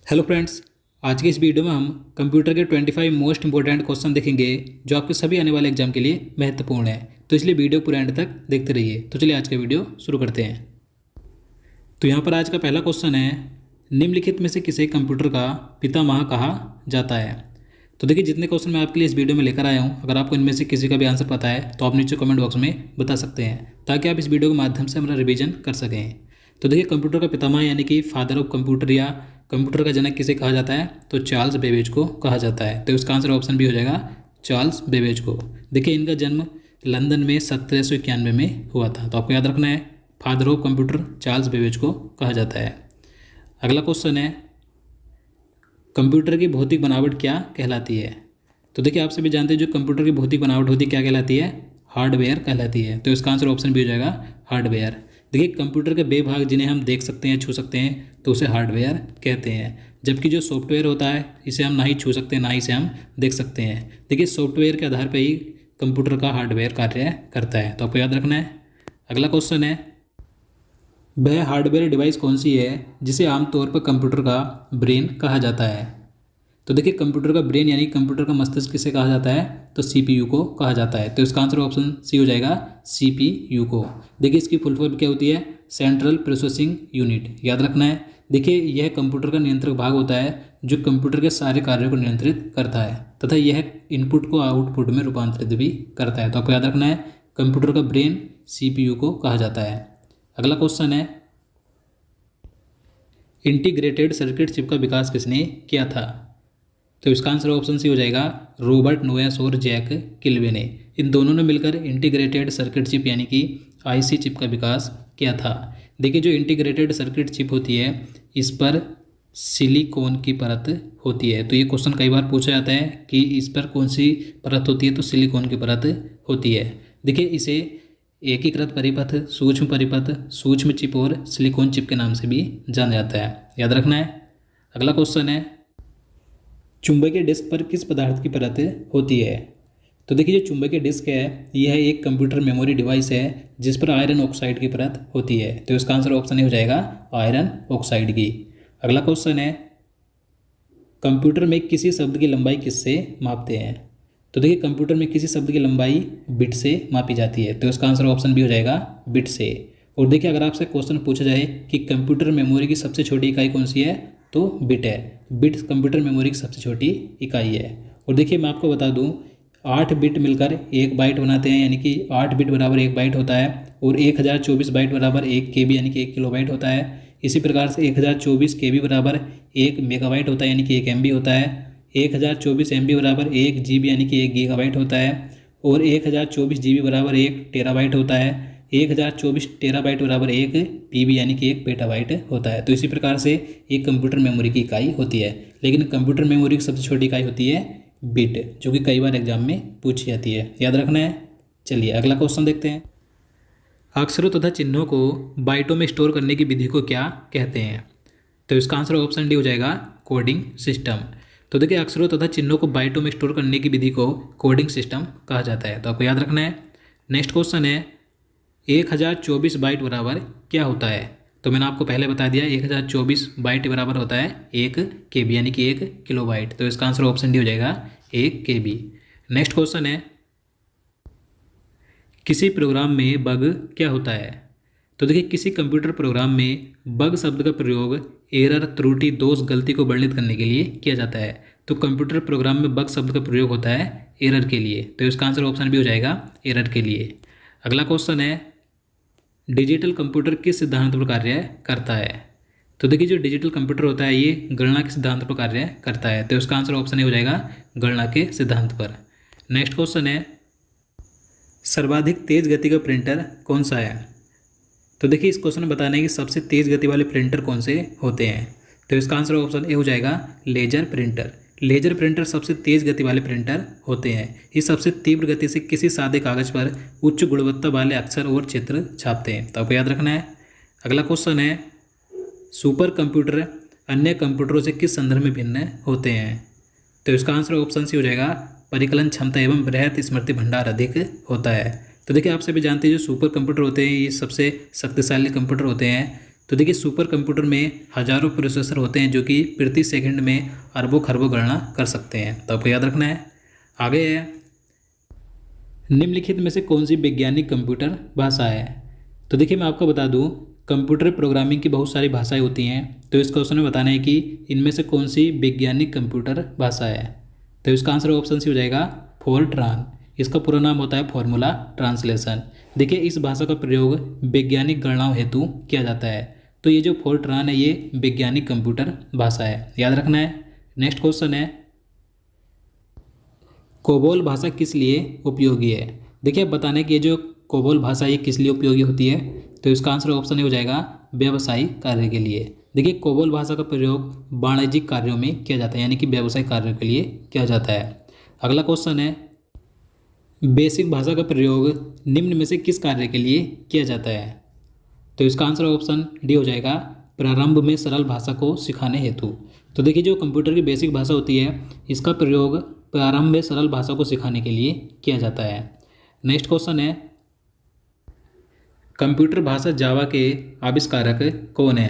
Hello friends. आज की इस वीडियो में हम कंप्यूटर के 25 मोस्ट इंपॉर्टेंट क्वेश्चन देखेंगे जो आपके सभी आने वाले एग्जाम के लिए महत्वपूर्ण है। तो इसलिए वीडियो पूरे एंड तक देखते रहिए। तो चलिए आज का वीडियो शुरू करते हैं। तो यहाँ पर आज का पहला क्वेश्चन है, निम्नलिखित में से किसे कंप्यूटर का पितामह कहा जाता है। तो देखिए, जितने क्वेश्चन मैं आपके लिए इस वीडियो में लेकर आया हूँ, अगर आपको इनमें से किसी का भी आंसर पता है तो आप नीचे कमेंट बॉक्स में बता सकते हैं, ताकि आप इस वीडियो के माध्यम से हमारा रिवीजन कर सकें। तो देखिए, कंप्यूटर का पितामह यानी कि फादर ऑफ कंप्यूटर या कंप्यूटर का जनक किसे कहा जाता है, तो चार्ल्स बेबेज को कहा जाता है। तो इसका आंसर ऑप्शन भी हो जाएगा चार्ल्स बेबेज को। देखिए, इनका जन्म लंदन में 1791 में हुआ था। तो आपको याद रखना है, father of computer Charles Babbage को कहा जाता है। अगला क्वेश्चन है, कंप्यूटर की भौतिक बनावट क्या कहलाती है। तो देखिए, आप सभी जानते हैं जो कंप्यूटर की भौतिक बनावट होती है क्या कहलाती है, हार्डवेयर कहलाती है। तो इसका आंसर ऑप्शन भी हो जाएगा हार्डवेयर। देखिए, कंप्यूटर के वे भाग जिन्हें हम देख सकते हैं, छू सकते हैं, तो उसे हार्डवेयर कहते हैं। जबकि जो सॉफ्टवेयर होता है, इसे हम ना ही छू सकते हैं ना ही इसे हम देख सकते हैं। देखिए, सॉफ्टवेयर के आधार पर ही कंप्यूटर का हार्डवेयर कार्य करता है। तो आपको याद रखना है। अगला क्वेश्चन है, वह हार्डवेयर डिवाइस कौन सी है जिसे आमतौर पर कंप्यूटर का ब्रेन कहा जाता है। तो देखिए, कंप्यूटर का ब्रेन यानी कंप्यूटर का मस्तिष्क किसे कहा जाता है, तो सीपीयू को कहा जाता है। तो इसका आंसर ऑप्शन सी हो जाएगा, सीपीयू को। देखिए, इसकी फुल फॉर्म क्या होती है, सेंट्रल प्रोसेसिंग यूनिट। याद रखना है। देखिए, यह कंप्यूटर का नियंत्रक भाग होता है जो कंप्यूटर के सारे कार्यों को नियंत्रित करता है तथा यह इनपुट को आउटपुट में रूपांतरित भी करता है। तो आपको याद रखना है, कंप्यूटर का ब्रेन सीपीयू को कहा जाता है। अगला क्वेश्चन है, इंटीग्रेटेड सर्किट चिप का विकास किसने किया था। तो इसका आंसर ऑप्शन सी हो जाएगा, रॉबर्ट नोयस और जैक किल्वे ने। इन दोनों ने मिलकर इंटीग्रेटेड सर्किट चिप यानी कि आईसी चिप का विकास किया था। देखिए, जो इंटीग्रेटेड सर्किट चिप होती है, इस पर सिलिकॉन की परत होती है। तो ये क्वेश्चन कई बार पूछा जाता है कि इस पर कौन सी परत होती है, तो सिलिकॉन की परत होती है। देखिए, इसे एकीकृत परिपथ, सूक्ष्म परिपथ, सूक्ष्म चिप और सिलिकॉन चिप के नाम से भी जाना जाता है। याद रखना है। अगला क्वेश्चन है, चुंबकीय डिस्क पर किस पदार्थ की परत होती है। तो देखिए, जो चुंबकीय डिस्क है, यह एक कंप्यूटर मेमोरी डिवाइस है जिस पर आयरन ऑक्साइड की परत होती है। तो इसका आंसर ऑप्शन हो जाएगा आयरन ऑक्साइड की। अगला क्वेश्चन है, कंप्यूटर में किसी शब्द की लंबाई किससे मापते हैं। तो देखिए, कंप्यूटर में किसी शब्द की लंबाई बिट से मापी जाती है। तो इसका आंसर ऑप्शन भी हो जाएगा बिट से। और देखिए, अगर आपसे क्वेश्चन पूछा जाए कि कंप्यूटर मेमोरी की सबसे छोटी इकाई कौन सी है, तो बिट है। बिट कंप्यूटर मेमोरी की सबसे छोटी इकाई है। और देखिए, मैं आपको बता दूं, 8 बिट मिलकर 1 बाइट बनाते हैं, यानी कि 8 बिट बराबर 1 बाइट होता है। और 1024 बाइट बराबर 1 केबी यानी कि 1 किलोबाइट होता है। इसी प्रकार से 1024 केबी बराबर 1 मेगाबाइट होता है, यानी कि 1 एमबी होता है। 1024 एमबी बराबर 1 जीबी यानी कि 1 गीगाबाइट होता है। और 1024 जीबी बराबर 1 टेराबाइट होता है। 1024 टेराबाइट बराबर 1 पीबी यानी कि 1 पेटाबाइट होता है। तो इसी प्रकार से एक कंप्यूटर मेमोरी की इकाई होती है। लेकिन कंप्यूटर मेमोरी की सबसे छोटी इकाई होती है बिट, जो कि कई बार एग्जाम में पूछी जाती है। याद रखना है। चलिए अगला क्वेश्चन देखते हैं, अक्षरों तथा चिन्हों को बाइटों में स्टोर करने की विधि को क्या कहते हैं। तो इसका आंसर ऑप्शन डी हो जाएगा, कोडिंग सिस्टम। तो देखिए, अक्षरों तथा चिन्हों को बाइटों में स्टोर करने की विधि को कोडिंग सिस्टम कहा जाता है। तो आपको याद रखना है। नेक्स्ट क्वेश्चन है, 1024 बाइट बराबर क्या होता है। तो मैंने आपको पहले बता दिया, 1024 बाइट बराबर होता है 1 केबी यानी कि 1 किलोबाइट। तो इसका आंसर ऑप्शन डी हो जाएगा 1 केबी। नेक्स्ट क्वेश्चन है, किसी प्रोग्राम में बग क्या होता है। तो देखिए, किसी कंप्यूटर प्रोग्राम में बग शब्द का प्रयोग एरर, त्रुटि, दोष, गलती को वर्णित करने के लिए किया जाता है। तो कंप्यूटर प्रोग्राम में बग शब्द का प्रयोग होता है एरर के लिए। तो इसका आंसर ऑप्शन भी हो जाएगा एरर के लिए। अगला क्वेश्चन है, डिजिटल कंप्यूटर किस सिद्धांत पर कार्य करता है। तो देखिए, जो डिजिटल कंप्यूटर होता है, ये गणना के सिद्धांत पर कार्य करता है। तो इसका आंसर ऑप्शन हो जाएगा गणना के सिद्धांत पर। नेक्स्ट क्वेश्चन है, सर्वाधिक तेज गति का प्रिंटर कौन सा है। तो देखिए, इस क्वेश्चन में बताना है कि सबसे तेज गति वाले प्रिंटर कौन से होते हैं। तो इसका आंसर ऑप्शन ए हो जाएगा, लेजर प्रिंटर। लेजर प्रिंटर सबसे तेज गति वाले प्रिंटर होते हैं। ये सबसे तीव्र गति से किसी सादे कागज पर उच्च गुणवत्ता वाले अक्षर और चित्र छापते हैं। तो आपको याद रखना है। अगला क्वेश्चन है, सुपर कंप्यूटर अन्य कंप्यूटरों से किस संदर्भ में भिन्न होते हैं। तो इसका आंसर ऑप्शन सी हो जाएगा, परिकलन क्षमता एवं बृहत स्मृति भंडार अधिक होता है। तो देखिए, आप सभी जानते हैं जो सुपर कंप्यूटर होते हैं, ये सबसे शक्तिशाली कंप्यूटर होते हैं। तो देखिए सुपर कंप्यूटर में हजारों प्रोसेसर होते हैं जो कि प्रति सेकंड में अरबों खरबों गणना कर सकते हैं, तो आपको याद रखना है। आगे है, निम्नलिखित में से कौन सी वैज्ञानिक कंप्यूटर भाषा है। तो देखिए मैं आपको बता दूं, कंप्यूटर प्रोग्रामिंग की बहुत सारी भाषाएं होती हैं, तो इस क्वेश्चन में बताना है कि इनमें से कौन सी वैज्ञानिक कंप्यूटर भाषा है। तो इसका आंसर ऑप्शन सी हो जाएगा फोरट्रान। इसका पूरा नाम होता है फॉर्मूला ट्रांसलेशन। देखिए इस भाषा का प्रयोग वैज्ञानिक गणनाओं हेतु किया जाता है। तो ये जो फोरट्रान है ये वैज्ञानिक कंप्यूटर भाषा है, याद रखना है। नेक्स्ट क्वेश्चन है, कोबोल भाषा किस लिए उपयोगी है। देखिए अब बताने कि ये जो कोबोल भाषा ये किस लिए उपयोगी होती है, तो इसका आंसर ऑप्शन हो जाएगा व्यावसायिक कार्य के लिए। देखिए कोबोल भाषा का प्रयोग वाणिज्यिक कार्यों में किया जाता है, यानी कि व्यवसायिक कार्यों के लिए किया जाता है। अगला क्वेश्चन है, बेसिक भाषा का प्रयोग निम्न में से किस कार्य के लिए किया जाता है। तो इसका आंसर ऑप्शन डी हो जाएगा प्रारंभ में सरल भाषा को सिखाने हेतु। तो देखिए जो कंप्यूटर की बेसिक भाषा होती है इसका प्रयोग प्रारंभ में सरल भाषा को सिखाने के लिए किया जाता है। नेक्स्ट क्वेश्चन है, कंप्यूटर भाषा जावा के आविष्कारक कौन है।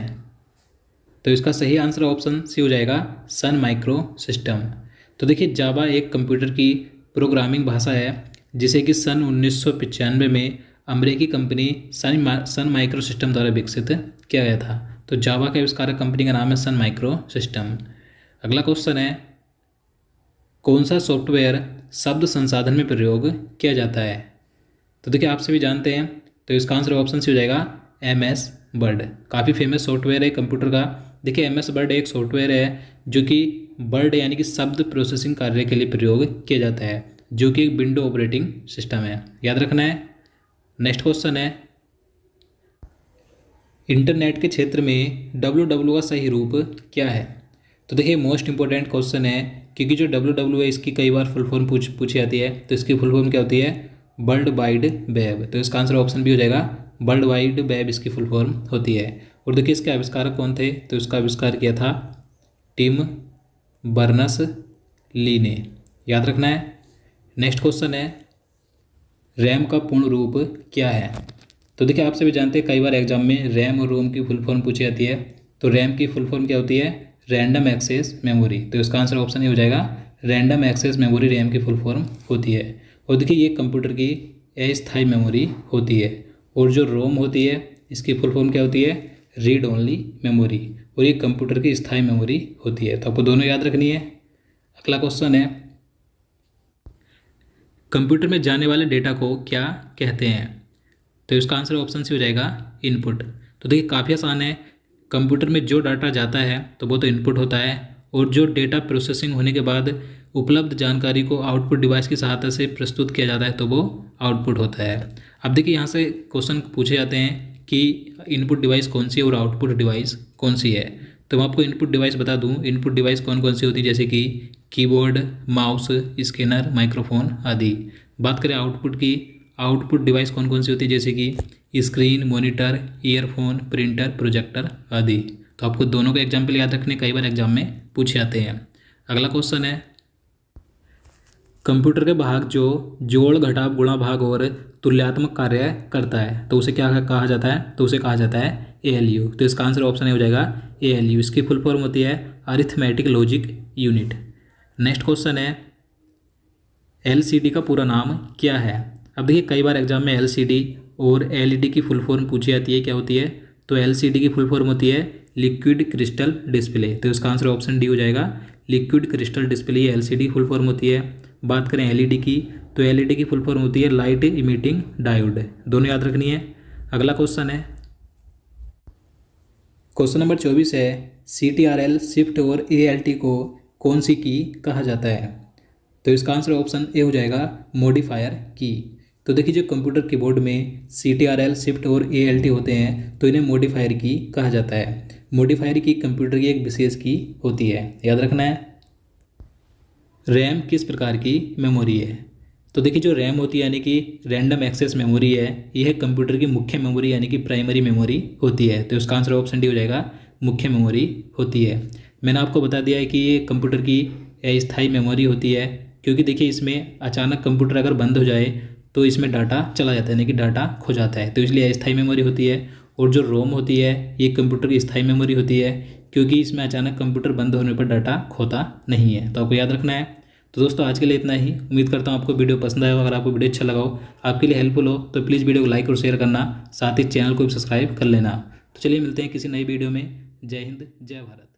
तो इसका सही आंसर ऑप्शन सी हो जाएगा सन माइक्रो सिस्टम। तो देखिए जावा एक कंप्यूटर की प्रोग्रामिंग भाषा है जिसे कि सन 1995 में अमेरिकी कंपनी सन माइक्रो सिस्टम द्वारा विकसित किया गया था। तो जावा के आविष्कारक कंपनी का नाम है सन माइक्रो सिस्टम। अगला क्वेश्चन है, कौन सा सॉफ्टवेयर शब्द संसाधन में प्रयोग किया जाता है। तो देखिए आप सभी जानते हैं, तो इसका आंसर ऑप्शन सी हो जाएगा MS वर्ड। काफ़ी फेमस सॉफ्टवेयर है कंप्यूटर का। देखिए MS वर्ड एक सॉफ्टवेयर है जो कि वर्ड यानी कि शब्द प्रोसेसिंग कार्य के लिए प्रयोग किया जाता है, जो कि एक विंडो ऑपरेटिंग सिस्टम है, याद रखना है। नेक्स्ट क्वेश्चन है, इंटरनेट के क्षेत्र में www का सही रूप क्या है। तो देखिए मोस्ट इंपॉर्टेंट क्वेश्चन है, क्योंकि जो www है इसकी कई बार फुल फॉर्म पूछी जाती है। तो इसकी फुल फॉर्म क्या होती है, वर्ल्ड वाइड वेब। तो इसका आंसर ऑप्शन भी हो जाएगा वर्ल्ड वाइड वेब इसकी फुल फॉर्म होती है। और देखिए इसके आविष्कारक कौन थे, तो इसका आविष्कार किया था टिम बर्नस ली ने, याद रखना है। नेक्स्ट क्वेश्चन है, रैम का पूर्ण रूप क्या है। तो देखिए आप सभी जानते हैं कई बार एग्जाम में रैम और रोम की फुल फॉर्म पूछी जाती है। तो रैम की फुल फॉर्म क्या होती है, रैंडम एक्सेस मेमोरी। तो इसका आंसर ऑप्शन ही हो जाएगा रैंडम एक्सेस मेमोरी रैम की फुल फॉर्म होती है। और देखिए ये कंप्यूटर की अस्थायी मेमोरी होती है। और जो रोम होती है इसकी फुल फॉर्म क्या होती है, रीड ओनली मेमोरी। और ये कंप्यूटर की स्थायी मेमोरी होती है। तो आपको दोनों याद रखनी है। अगला क्वेश्चन है, कंप्यूटर में जाने वाले डेटा को क्या कहते हैं। तो इसका आंसर ऑप्शन सी हो जाएगा इनपुट। तो देखिए काफ़ी आसान है, कंप्यूटर में जो डाटा जाता है तो वो तो इनपुट होता है, और जो डेटा प्रोसेसिंग होने के बाद उपलब्ध जानकारी को आउटपुट डिवाइस की सहायता से प्रस्तुत किया जाता है तो वो आउटपुट होता है। अब देखिए यहाँ से क्वेश्चन पूछे जाते हैं कि इनपुट डिवाइस कौन सी है और आउटपुट डिवाइस कौन सी है। तो मैं आपको इनपुट डिवाइस बता दूँ, इनपुट डिवाइस कौन कौन सी होती है, जैसे कि कीबोर्ड, माउस, स्कैनर, माइक्रोफोन आदि। बात करें आउटपुट की, आउटपुट डिवाइस कौन कौन सी होती है, जैसे कि screen, monitor, earphone, printer, projector आदि। तो आपको दोनों का एग्जाम्पल याद रखने, कई बार एग्जाम में पूछे जाते हैं। अगला क्वेश्चन है, कंप्यूटर के भाग जो जोड़, घटाव, गुणा, भाग और तुल्यात्मक कार्य करता है तो उसे क्या कहा जाता है, तो उसे कहा जाता है ALU। तो इसका आंसर ऑप्शन हो जाएगा ALU। इसकी फुल फॉर्म होती है arithmetic logic unit. Next question है, LCD का पूरा नाम क्या है। अब देखिए कई बार एग्जाम में LCD और LED की फुल फॉर्म पूछी जाती है, क्या होती है, तो LCD की फुल फॉर्म होती है लिक्विड क्रिस्टल डिस्प्ले। तो इसका आंसर ऑप्शन डी हो जाएगा लिक्विड क्रिस्टल डिस्प्ले, ये LCD फुल फॉर्म होती है। बात करें LED की, तो LED की फुल फॉर्म होती है लाइट इमिटिंग डायोड। दोनों याद रखनी है। अगला क्वेश्चन है, क्वेश्चन नंबर 24 है, CTRL, शिफ्ट और ALT को कौन सी की कहा जाता है। तो इसका आंसर ऑप्शन ए हो जाएगा मॉडिफायर की। तो देखिए जो कंप्यूटर कीबोर्ड में CTRL, शिफ्ट और ALT होते हैं तो इन्हें मॉडिफायर की कहा जाता है। मॉडिफायर की कंप्यूटर की एक विशेष की होती है, याद रखना है। रैम किस प्रकार की मेमोरी है। तो देखिए जो रैम होती है यानी कि रैंडम एक्सेस मेमोरी है, यह कंप्यूटर की मुख्य मेमोरी यानी कि प्राइमरी मेमोरी होती है। तो इसका आंसर ऑप्शन डी हो जाएगा मुख्य मेमोरी होती है। मैंने आपको बता दिया है कि ये कंप्यूटर की अस्थायी मेमोरी होती है, क्योंकि देखिए इसमें अचानक कंप्यूटर अगर बंद हो जाए तो इसमें डाटा चला जाता है, यानी कि डाटा खो जाता है, तो इसलिए अस्थायी मेमोरी होती है। और जो रोम होती है ये कंप्यूटर की स्थायी मेमोरी होती है, क्योंकि इसमें अचानक कंप्यूटर बंद होने पर डाटा खोता नहीं है। तो आपको याद रखना है। तो दोस्तों आज के लिए इतना ही। उम्मीद करता हूँ आपको वीडियो पसंद आया हो। अगर आपको वीडियो अच्छा लगा हो, आपके लिए हेल्पफुल हो, तो प्लीज़ वीडियो को लाइक और शेयर करना, साथ ही चैनल को भी सब्सक्राइब कर लेना। तो चलिए मिलते हैं किसी नई वीडियो में। जय हिंद, जय भारत।